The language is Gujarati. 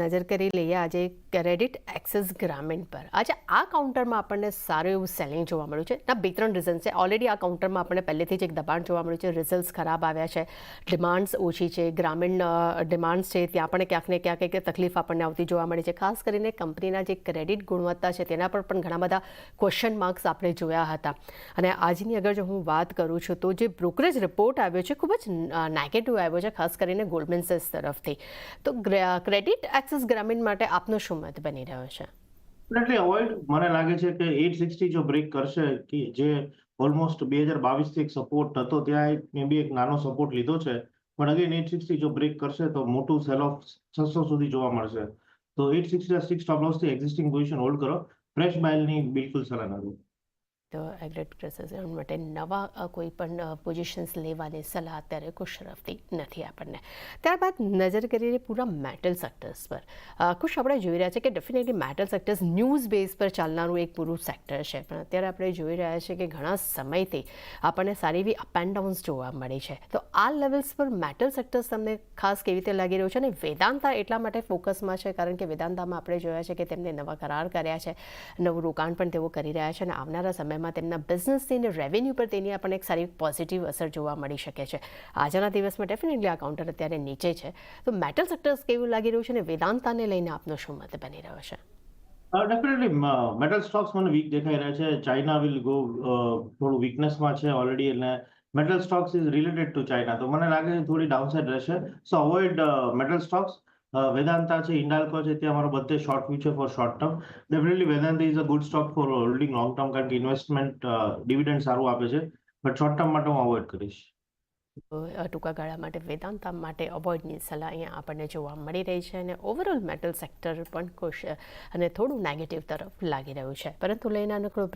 નજર કરી લઈએ આજે ક્રેડિટ એક્સિસ ગ્રામીણ પર. આજે આ કાઉન્ટરમાં આપણને સારું એવું સેલિંગ જોવા મળ્યું છે. ના 2-3 રીઝન છે. ઓલરેડી આ કાઉન્ટરમાં આપણને પહેલેથી જ એક દબાણ જોવા મળ્યું છે. રિઝલ્ટ્સ ખરાબ આવ્યા છે, ડિમાન્ડ્સ ઓછી છે, ગ્રામીણ ડિમાન્ડ્સ છે ત્યાં પણ ક્યાંક ને ક્યાંક એક તકલીફ આપણને આવતી જોવા મળી છે. ખાસ કરીને કંપનીના જે ક્રેડિટ ગુણવત્તા છે તેના પર પણ ઘણા બધા ક્વેશ્ચન માર્ક્સ આપણે જોયા હતા. અને આજની અગર જો હું વાત કરું છું તો જે બ્રોકરેજ રિપોર્ટ આવ્યો છે ખૂબ જ નેગેટિવ આવ્યો છે, ખાસ કરીને ગોલ્ડમેન સેક્સ તરફથી. તો ક્રેડિટ એક્સિસ ગ્રામીણ માટે આપનો શું મત બની રહ્યો છે? Definitely avoid. મને લાગે છે કે 860 જો બ્રેક કરશે, કે જે ઓલમોસ્ટ 2022 થી એક સપોર્ટ હતો, ત્યાં મે બી એક નાનો સપોર્ટ લીધો છે, પણ અગેન 860 જો બ્રેક કરશે તો મોટું સેલ ઓફ 600 સુધી જોવા મળશે. તો 860 સ્ટોપ લોસ થી એક્ઝિસ્ટિંગ પોઝિશન હોલ્ડ કરો, ફ્રેશ બાયની બિલકુલ સલાહ નથી. તો એગ્રેટ પ્રોસેસ માટે નવા કોઈ પણ પોઝિશન્સ લેવાની સલાહ અત્યારે કુશ તરફથી નથી આપણને. ત્યારબાદ નજર કરીએ પૂરા મેટલ સેક્ટર્સ પર. કુશ આપણે જોઈ રહ્યા છે કે definitely metal sectors news base પર ચાલનારું એક પૂરું સેક્ટર છે, પણ અત્યારે આપણે જોઈ રહ્યા છીએ કે ઘણા સમયથી આપણને સારી એવી અપ એન્ડ ડાઉન્સ જોવા મળી છે. તો આ લેવલ્સ પર મેટલ સેક્ટર્સ તમને ખાસ કેવી રીતે લાગી રહ્યું છે? અને વેદાંતા એટલા માટે ફોકસમાં છે કારણ કે વેદાંતામાં આપણે જોયા છે કે તેમને નવા કરાર કર્યા છે, નવું રોકાણ પણ તેઓ કરી રહ્યા છે અને આવનારા સમયમાં તેમના બિઝનેસની અને રેવન્યુ પર તેની આપણને એક સારી પોઝિટિવ અસર જોવા મળી શકે છે. આજના દિવસમાં ડેફિનેટલી આ કાઉન્ટર અત્યારે નીચે છે. તો મેટલ સેક્ટર્સ કેવું લાગી રહ્યું છે અને વેદાંતાને લઈને આપનો શું મત બની રહ્યો છે? ડેફિનેટલી મેટલ સ્ટોક્સ મને વીક દેખાઈ રહ્યા છે. ચાઇના વિલ ગો થોડું વીકનેસમાં છે ઓલરેડી, અને metal stocks is related to China, તો મને લાગે છે થોડી ડાઉનસાઇડ રહેશે. So avoid metal stocks. Vedanta છે, ઇન્ડાલ્કો છે, ત્યાં મારો બધે short future for short term. Definitely Vedanta is a good stock for holding long term, કારણ કે ઇન્વેસ્ટમેન્ટ ડિવિડન્ડ સારું આપે છે, બટ શોર્ટ ટર્મ માટે હું અવોઇડ કરીશ. ટૂંકા ગાળા માટે વેદાંતા માટે અવોઇડની સલાહ અહીંયા આપણને જોવા મળી રહી છે. અને ઓવરઓલ મેટલ સેક્ટર પણ ખુશ અને થોડું નેગેટિવ તરફ લાગી રહ્યું છે. પરંતુ લઈને